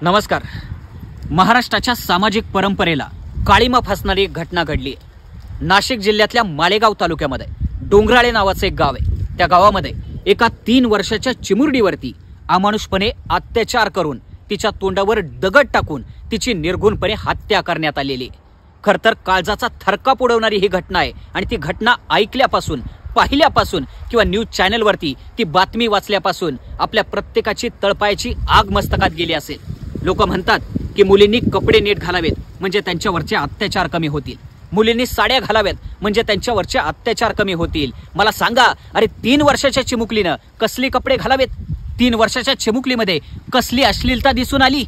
नमस्कार। महाराष्ट्राच्या सामाजिक परंपरेला काळीमा फासणारी एक घटना घडली आहे। नाशिक जिल्ह्यातल्या मालेगाव तालुक्यामध्ये डोंगराळे नावाचे एक गाव आहे। त्या गावामध्ये एका 3 वर्षाच्या चिमुरडीवरती अमानुषपणे अत्याचार करून तिच्या तोंडावर दगड टाकून तिची निर्घृणपणे हत्या करण्यात आलेली आहे। खरतर काळजाचा थरकाप उडवणारी ही घटना आहे आणि ती घटना ऐकल्यापासून, पाहिल्यापासून किंवा न्यूज चॅनलवरती ती बातमी वाचल्यापासून आपल्या प्रत्येकाची तळपायाची आग मस्तकात गेली असेल। लोक म्हणतात की मुलींनी कपडे नीट घालावेत म्हणजे त्यांच्यावरचे अत्याचार कमी होतील, मुलींनी साड्या घालाव्यात म्हणजे त्यांच्यावरचे अत्याचार कमी होतील। मला सांगा, अरे 3 वर्षाच्या चिमुकलीनं कसली कपडे घालावेत? 3 वर्षाच्या चिमुकलीमध्ये कसली अश्लीलता दिसून आली?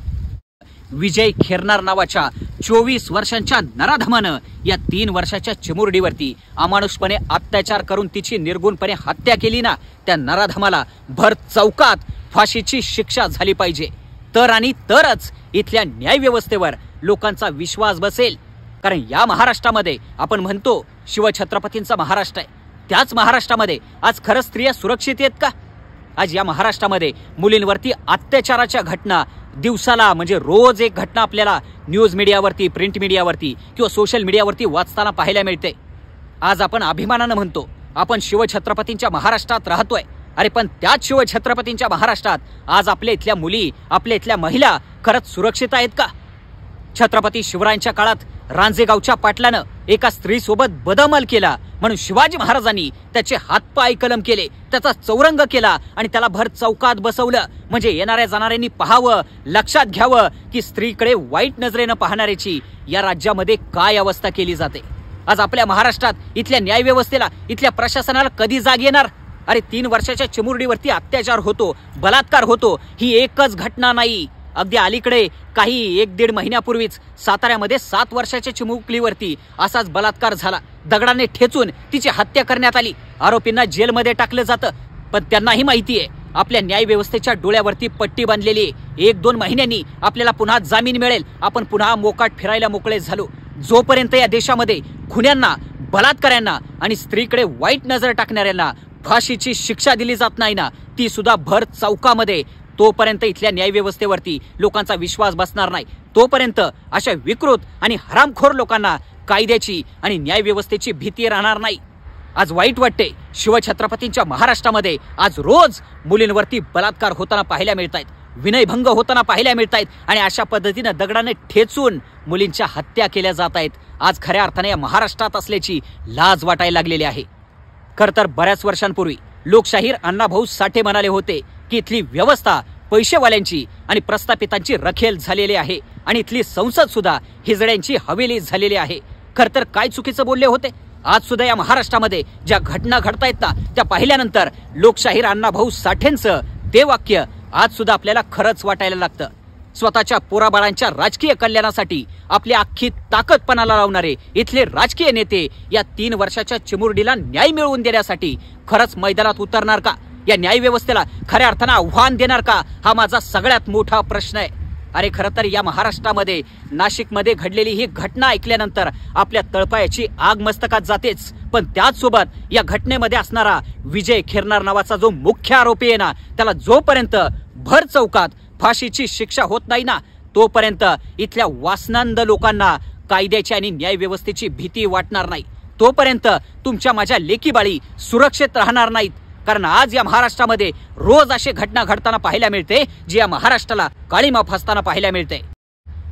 विजय खेरनार नावाच्या 24 वर्षांच्या नराधमानं या 3 वर्षाच्या चिमुरडीवरती अमानुषपणे अत्याचार करून तिची निर्घृणपणे हत्या केली ना, त्या नराधमाला भर चौकात फाशीची शिक्षा झाली पाहिजे। तर आणि तरच इथल्या न्यायव्यवस्थेवर लोकांचा विश्वास बसेल। कारण या महाराष्ट्रामध्ये आपण म्हणतो शिवछत्रपतींचा महाराष्ट्र आहे, त्याच महाराष्ट्रामध्ये आज खरंच स्त्रिया सुरक्षित आहेत का? आज या महाराष्ट्रामध्ये मुलींवरती अत्याचाराच्या घटना दिवसाला म्हणजे रोज एक घटना आपल्याला न्यूज मीडियावरती, प्रिंट मीडियावरती किंवा सोशल मीडियावरती वाचताना पाहायला मिळते। आज आपण अभिमानानं म्हणतो आपण शिवछत्रपतींच्या महाराष्ट्रात राहतोय। अरे पण त्याच शिवछत्रपतींच्या महाराष्ट्रात आज आपल्या इथल्या मुली, आपल्या इथल्या महिला खरंच सुरक्षित आहेत का? छत्रपती शिवरायांच्या काळात रांजेगावच्या पाटलानं एका स्त्रीसोबत बदअमल केला म्हणून शिवाजी महाराजांनी त्याचे हातपाय कलम केले, त्याचा चौरंग केला आणि त्याला भर चौकात बसवलं। म्हणजे येणाऱ्या जाणाऱ्यांनी पाहावं, लक्षात घ्यावं की स्त्रीकडे वाईट नजरेनं पाहणाऱ्याची या राज्यामध्ये काय अवस्था केली जाते। आज आपल्या महाराष्ट्रात इथल्या न्यायव्यवस्थेला, इथल्या प्रशासनाला कधी जाग येणार? अरे 3 वर्षाच्या चिमुरडीवरती अत्याचार होतो, बलात्कार होतो, ही एकच घटना नाही। अगदी अलीकडे काही 1-1.5 महिन्यापूर्वीच साताऱ्यामध्ये 7 वर्षाच्या चिमुकलीवरती असाच बलात्कार झाला। दगडाने ठेचून तिची हत्या करण्यात आली। आरोपींना जेलमध्ये टाकलं जातं, पण त्यांनाही माहिती आहे आपल्या न्यायव्यवस्थेच्या डोळ्यावरती पट्टी बांधलेली आहे। 1-2 महिन्यांनी आपल्याला पुन्हा जामीन मिळेल, आपण पुन्हा मोकाट फिरायला मोकळे झालो। जोपर्यंत या देशामध्ये खुन्यांना, बलात्काऱ्यांना आणि स्त्रीकडे वाईट नजर टाकणाऱ्यांना फाशीची शिक्षा दिली जात नाही ना, ती सुद्धा भर चौकामध्ये, तोपर्यंत इथल्या न्यायव्यवस्थेवरती लोकांचा विश्वास बसणार नाही। तोपर्यंत अशा विकृत आणि हरामखोर लोकांना कायद्याची आणि न्यायव्यवस्थेची भीती राहणार नाही। आज वाईट वाटते, शिवछत्रपतींच्या महाराष्ट्रामध्ये आज रोज मुलींवरती बलात्कार होताना पाहायला मिळतायत, विनयभंग होताना पाहायला मिळतायत आणि अशा पद्धतीनं दगडाने ठेचून मुलींच्या हत्या केल्या जात आहेत। आज खऱ्या अर्थाने या महाराष्ट्रात असल्याची लाज वाटायला लागलेली आहे। खरतर बऱ्याच वर्षांपूर्वी लोकशाहीर अण्णाभाऊ साठे म्हणाले होते की इथली व्यवस्था पैसेवाल्यांची आणि प्रस्थापितांची रखेल झालेली आहे आणि इथली संसद सुद्धा हिजड्यांची हवेली झालेली आहे। खरतर काय चुकीचं बोलले होते? आज सुद्धा या महाराष्ट्रामध्ये ज्या घटना घडतायत ना, त्या पाहिल्यानंतर लोकशाहीर अण्णाभाऊ साठेंचं ते वाक्य आज सुद्धा आपल्याला खरंच वाटायला लागतं। स्वतःच्या पोराबाळांच्या राजकीय कल्याणासाठी आपली अख्खी ताकद पणाला लावणारे इथले राजकीय नेते या 3 वर्षाच्या चिमुरडीला न्याय मिळवून देण्यासाठी खरंच मैदानात उतरणार का? या न्यायव्यवस्थेला खऱ्या अर्थानं आव्हान देणार का? हा माझा सगळ्यात मोठा प्रश्न आहे। अरे खरं तर या महाराष्ट्रामध्ये, नाशिकमध्ये घडलेली ही घटना ऐकल्यानंतर आपल्या तळपायाची आग मस्तकात जातेच, पण त्याचसोबत या घटनेमध्ये असणारा विजय खेरनार नावाचा जो मुख्य आरोपी आहे ना, त्याला जोपर्यंत भर चौकात फाशीची शिक्षा होत नाही ना, तोपर्यंत इथल्या वासनांध लोकांना कायद्याची आणि न्यायव्यवस्थेची भीती वाटणार नाही। तोपर्यंत तुमच्या माझ्या लेकीबाळी सुरक्षित राहणार नाहीत। कारण आज या महाराष्ट्रामध्ये रोज अशी घटना घडताना पाहायला मिळते जी या महाराष्ट्राला काळीमा फासताना पाहायला मिळते।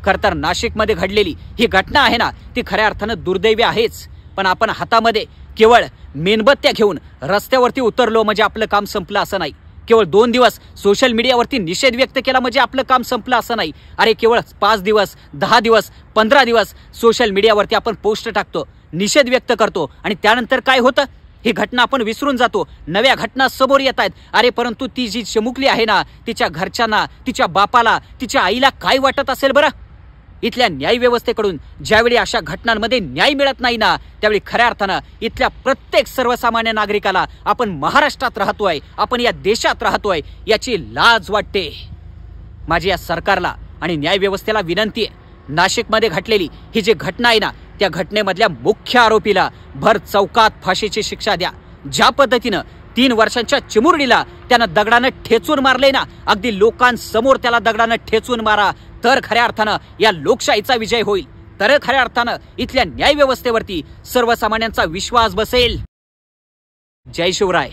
खरतर नाशिकमध्ये घडलेली ही घटना आहे ना, ती खऱ्या अर्थानं दुर्दैवी आहेच, पण आपण हातामध्ये केवळ मेणबत्त्या घेऊन रस्त्यावरती उतरलो म्हणजे आपलं काम संपलं असं नाही। केवळ 2 दिवस सोशल मीडियावरती निषेध व्यक्त केला म्हणजे आपलं काम संपलं असं नाही। अरे केवळ 5 दिवस, 10 दिवस, 15 दिवस सोशल मीडियावरती आपण पोस्ट टाकतो, निषेध व्यक्त करतो आणि त्यानंतर काय होतं? ही घटना आपण विसरून जातो, नव्या घटना समोर येत आहेत। अरे परंतु ती जी चिमुकली आहे ना, तिच्या घरच्यांना, तिच्या बापाला, तिच्या आईला काय वाटत असेल बरं? इथल्या न्यायव्यवस्थेकडून ज्यावेळी अशा घटनांमध्ये न्याय मिळत नाही ना, त्यावेळी खऱ्या अर्थानं इथल्या प्रत्येक सर्वसामान्य नागरिकाला आपण महाराष्ट्रात राहतोय, आपण या देशात राहतोय याची लाज वाटते। माझी या सरकारला आणि न्यायव्यवस्थेला विनंती आहे, नाशिकमध्ये घडलेली ही जी घटना आहे ना, त्या घटनेमधल्या मुख्य आरोपीला भर चौकात फाशीची शिक्षा द्या। ज्या पद्धतीनं 3 वर्षांच्या चिमुरडीला त्यानं दगडानं ठेचून मारले ना, अगदी लोकांसमोर त्याला दगडानं ठेचून मारा, तर खऱ्या अर्थानं या लोकशाहीचा विजय होईल, तर खऱ्या अर्थानं इथल्या न्याय व्यवस्थेवरती सर्वसामान्यांचा विश्वास बसेल। जय शिवराय।